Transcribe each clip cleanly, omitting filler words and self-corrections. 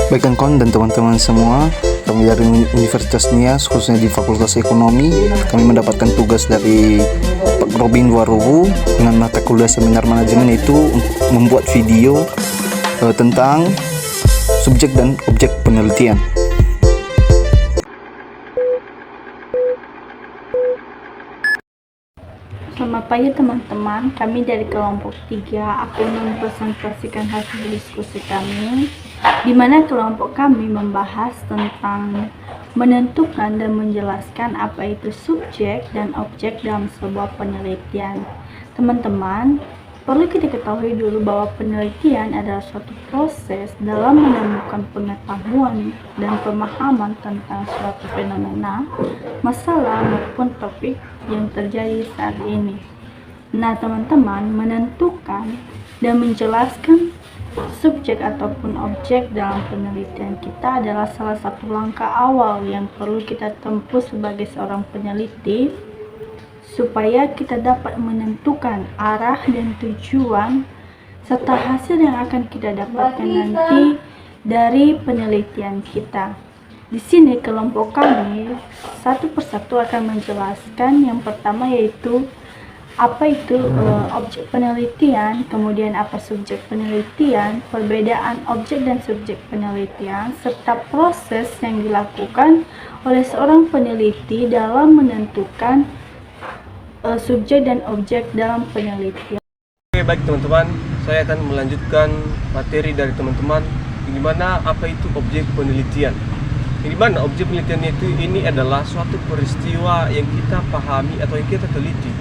Baik kawan dan teman-teman semua, kami dari Universitas Nias, khususnya di Fakultas Ekonomi, kami mendapatkan tugas dari Pak Robin Waruhu dengan mata kuliah seminar manajemen, yaitu membuat video tentang subjek dan objek penelitian. Selamat pagi teman-teman, kami dari kelompok 3 akan mempresentasikan hasil diskusi kami, di mana kelompok kami membahas tentang menentukan dan menjelaskan apa itu subjek dan objek dalam sebuah penelitian. Teman-teman, perlu kita ketahui dulu bahwa penelitian adalah suatu proses dalam menemukan pengetahuan dan pemahaman tentang suatu fenomena, masalah maupun topik yang terjadi saat ini. Nah teman-teman, menentukan dan menjelaskan subjek ataupun objek dalam penelitian kita adalah salah satu langkah awal yang perlu kita tempuh sebagai seorang peneliti, supaya kita dapat menentukan arah dan tujuan serta hasil yang akan kita dapatkan nanti dari penelitian kita. Di sini kelompok kami satu persatu akan menjelaskan. Yang pertama yaitu apa itu objek penelitian, kemudian apa subjek penelitian, perbedaan objek dan subjek penelitian, serta proses yang dilakukan oleh seorang peneliti dalam menentukan subjek dan objek dalam penelitian. Oke, baik teman-teman, saya akan melanjutkan materi dari teman-teman, di mana apa itu objek penelitian. Di mana objek penelitian itu ini adalah suatu peristiwa yang kita pahami atau yang kita teliti,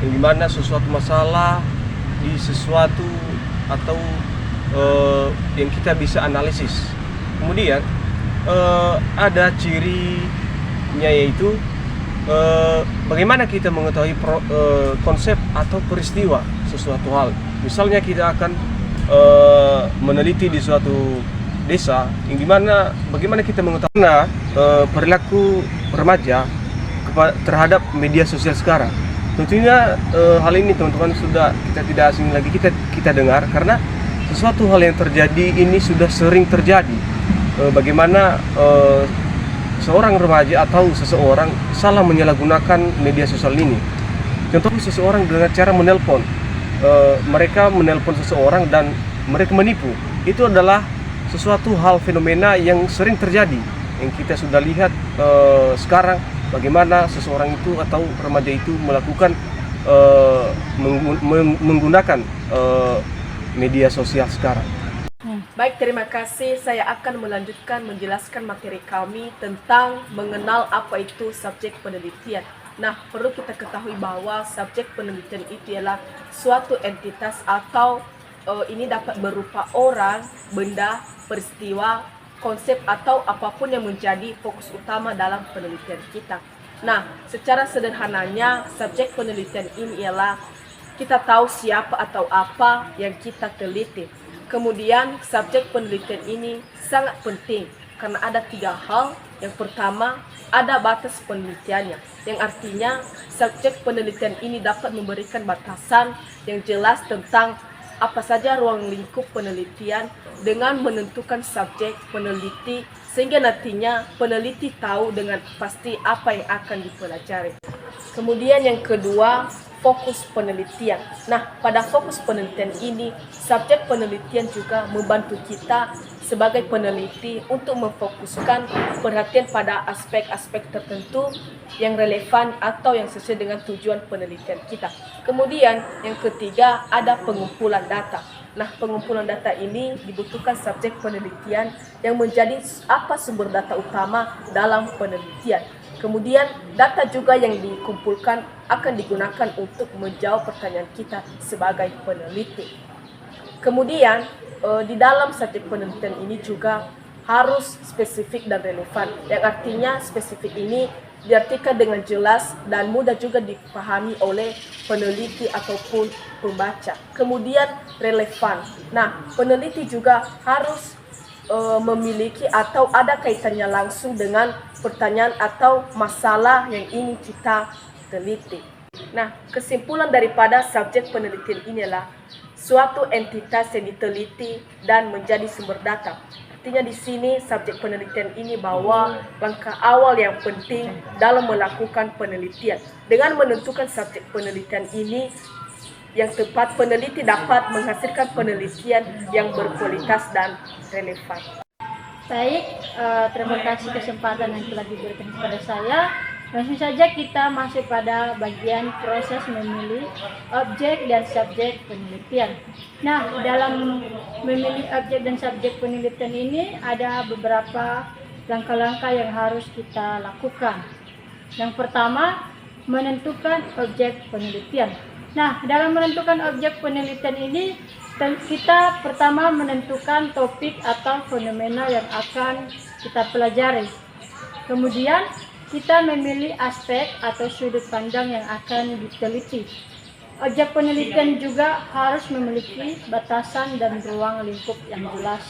yang dimana sesuatu masalah di sesuatu atau yang kita bisa analisis. Kemudian ada cirinya, yaitu bagaimana kita mengetahui konsep atau peristiwa sesuatu hal. Misalnya kita akan meneliti di suatu desa, yang dimana bagaimana kita mengetahui perilaku remaja terhadap media sosial sekarang. Tentunya hal ini teman-teman sudah kita tidak asing lagi kita dengar, karena sesuatu hal yang terjadi ini sudah sering terjadi. Bagaimana seorang remaja atau seseorang salah menyalahgunakan media sosial ini. Contohnya seseorang dengan cara menelpon, mereka menelpon seseorang dan mereka menipu. Itu adalah sesuatu hal fenomena yang sering terjadi, yang kita sudah lihat sekarang, bagaimana seseorang itu atau remaja itu melakukan menggunakan media sosial sekarang. Baik, terima kasih. Saya akan melanjutkan menjelaskan materi kami tentang mengenal apa itu subjek penelitian. Nah, perlu kita ketahui bahwa subjek penelitian itu ialah suatu entitas atau ini dapat berupa orang, benda, peristiwa, konsep atau apapun yang menjadi fokus utama dalam penelitian kita. Nah, secara sederhananya subjek penelitian ini ialah kita tahu siapa atau apa yang kita teliti. Kemudian subjek penelitian ini sangat penting karena ada 3 hal. Yang pertama, ada batas penelitiannya, yang artinya subjek penelitian ini dapat memberikan batasan yang jelas tentang apa saja ruang lingkup penelitian dengan menentukan subjek peneliti, sehingga nantinya peneliti tahu dengan pasti apa yang akan dipelajari. Kemudian yang kedua, fokus penelitian. Nah, pada fokus penelitian ini, subjek penelitian juga membantu kita sebagai peneliti untuk memfokuskan perhatian pada aspek-aspek tertentu yang relevan atau yang sesuai dengan tujuan penelitian kita. Kemudian yang ketiga, ada pengumpulan data. Nah, pengumpulan data ini dibutuhkan subjek penelitian yang menjadi sumber data utama dalam penelitian. Kemudian data juga yang dikumpulkan akan digunakan untuk menjawab pertanyaan kita sebagai peneliti. Kemudian di dalam subjek penelitian ini juga harus spesifik dan relevan, yang artinya spesifik ini diartikan dengan jelas dan mudah juga dipahami oleh peneliti ataupun pembaca. Kemudian relevan. Nah, peneliti juga harus memiliki atau ada kaitannya langsung dengan pertanyaan atau masalah yang ingin kita teliti. Nah, kesimpulan daripada subjek penelitian inilah suatu entitas yang diteliti dan menjadi sumber data. Intinya di sini subjek penelitian ini bahwa langkah awal yang penting dalam melakukan penelitian. Dengan menentukan subjek penelitian ini yang tepat, peneliti dapat menghasilkan penelitian yang berkualitas dan relevan. Baik, terima kasih kesempatan yang telah diberikan kepada saya. Langsung saja kita masuk pada bagian proses memilih objek dan subjek penelitian. Nah, dalam memilih objek dan subjek penelitian ini ada beberapa langkah-langkah yang harus kita lakukan. Yang pertama, menentukan objek penelitian. Nah, dalam menentukan objek penelitian ini, kita pertama menentukan topik atau fenomena yang akan kita pelajari. Kemudian, kita memilih aspek atau sudut pandang yang akan diteliti. Objek penelitian juga harus memiliki batasan dan ruang lingkup yang jelas.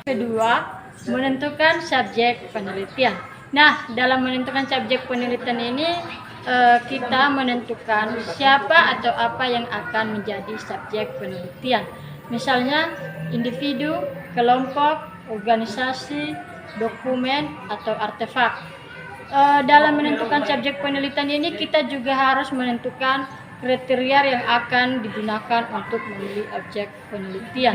Kedua, menentukan subjek penelitian. Nah, dalam menentukan subjek penelitian ini, kita menentukan siapa atau apa yang akan menjadi subjek penelitian. Misalnya, individu, kelompok, organisasi, dokumen, atau artefak. Dalam menentukan subjek penelitian ini, kita juga harus menentukan kriteria yang akan digunakan untuk memilih objek penelitian.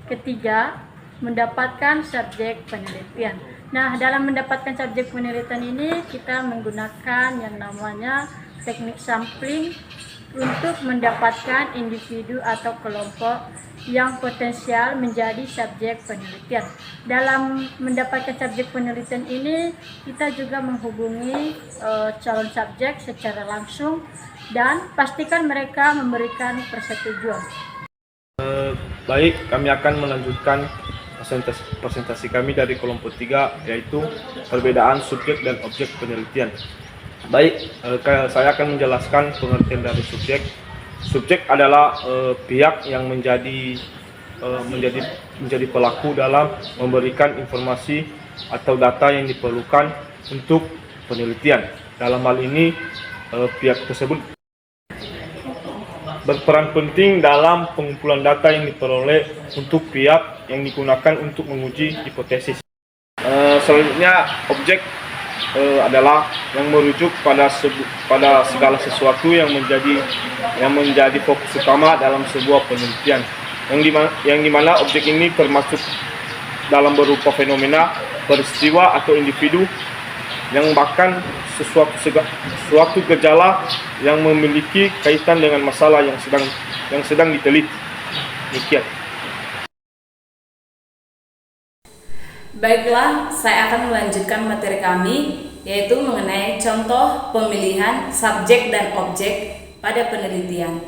Ketiga, mendapatkan subjek penelitian. Nah, dalam mendapatkan subjek penelitian ini, kita menggunakan yang namanya teknik sampling untuk mendapatkan individu atau kelompok yang potensial menjadi subjek penelitian. Dalam mendapatkan subjek penelitian ini, kita juga menghubungi calon subjek secara langsung dan pastikan mereka memberikan persetujuan. Baik, kami akan melanjutkan presentasi kami dari kelompok 3, yaitu perbedaan subjek dan objek penelitian. Baik, saya akan menjelaskan pengertian dari subjek. Subjek adalah pihak yang menjadi pelaku dalam memberikan informasi atau data yang diperlukan untuk penelitian. Dalam hal ini, pihak tersebut berperan penting dalam pengumpulan data yang diperoleh untuk pihak yang digunakan untuk menguji hipotesis. Selanjutnya, objek adalah yang merujuk pada segala sesuatu yang menjadi fokus utama dalam sebuah penelitian, yang dimana objek ini termasuk dalam berupa fenomena, peristiwa atau individu, yang bahkan suatu gejala yang memiliki kaitan dengan masalah yang sedang diteliti. Demikian. Baiklah, saya akan melanjutkan materi kami, yaitu mengenai contoh pemilihan subjek dan objek pada penelitian.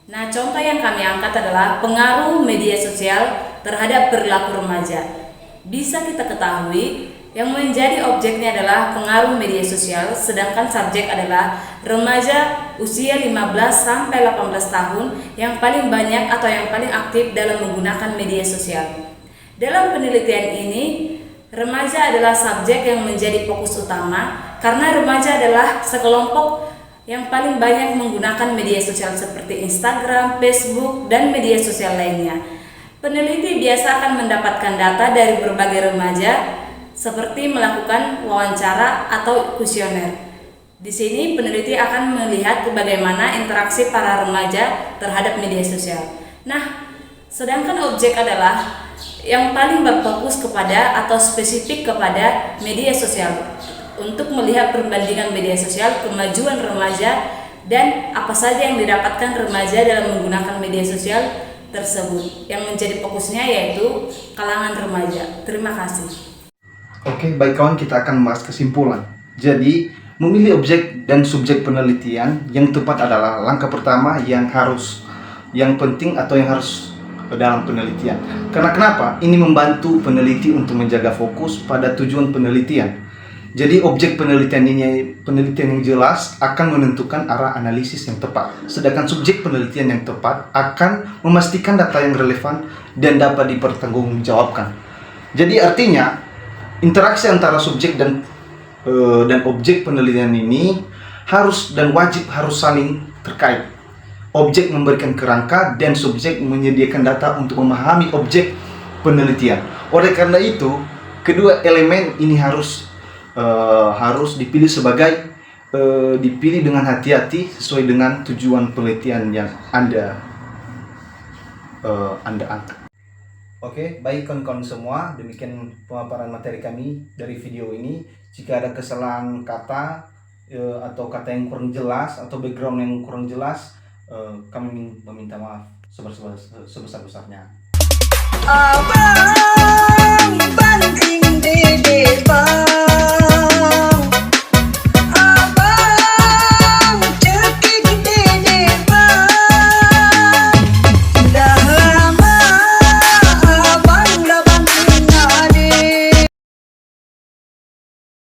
Nah, contoh yang kami angkat adalah pengaruh media sosial terhadap perilaku remaja. Bisa kita ketahui, yang menjadi objeknya adalah pengaruh media sosial, sedangkan subjek adalah remaja usia 15-18 tahun yang paling banyak atau yang paling aktif dalam menggunakan media sosial. Dalam penelitian ini, remaja adalah subjek yang menjadi fokus utama karena remaja adalah sekelompok yang paling banyak menggunakan media sosial seperti Instagram, Facebook, dan media sosial lainnya. Peneliti biasa akan mendapatkan data dari berbagai remaja seperti melakukan wawancara atau kuesioner. Di sini peneliti akan melihat bagaimana interaksi para remaja terhadap media sosial. Nah, sedangkan objek adalah yang paling berfokus kepada atau spesifik kepada media sosial untuk melihat perbandingan media sosial, kemajuan remaja, dan apa saja yang didapatkan remaja dalam menggunakan media sosial tersebut. Yang menjadi fokusnya yaitu kalangan remaja. Terima kasih. Oke, baik kawan, kita akan membahas kesimpulan. Jadi, memilih objek dan subjek penelitian yang tepat adalah langkah pertama yang penting atau yang harus dalam penelitian. Karena kenapa? Ini membantu peneliti untuk menjaga fokus pada tujuan penelitian. Jadi objek penelitian yang jelas akan menentukan arah analisis yang tepat. Sedangkan subjek penelitian yang tepat akan memastikan data yang relevan dan dapat dipertanggungjawabkan. Jadi artinya interaksi antara subjek dan objek penelitian ini harus dan wajib harus saling terkait. Objek memberikan kerangka dan subjek menyediakan data untuk memahami objek penelitian. Oleh karena itu, kedua elemen ini harus dipilih dipilih dengan hati-hati sesuai dengan tujuan penelitian yang Anda angkat. Oke, baik kawan-kawan semua, demikian pemaparan materi kami dari video ini. Jika ada kesalahan kata atau kata yang kurang jelas atau background yang kurang jelas, kami meminta maaf sebesar-besarnya. Abang banding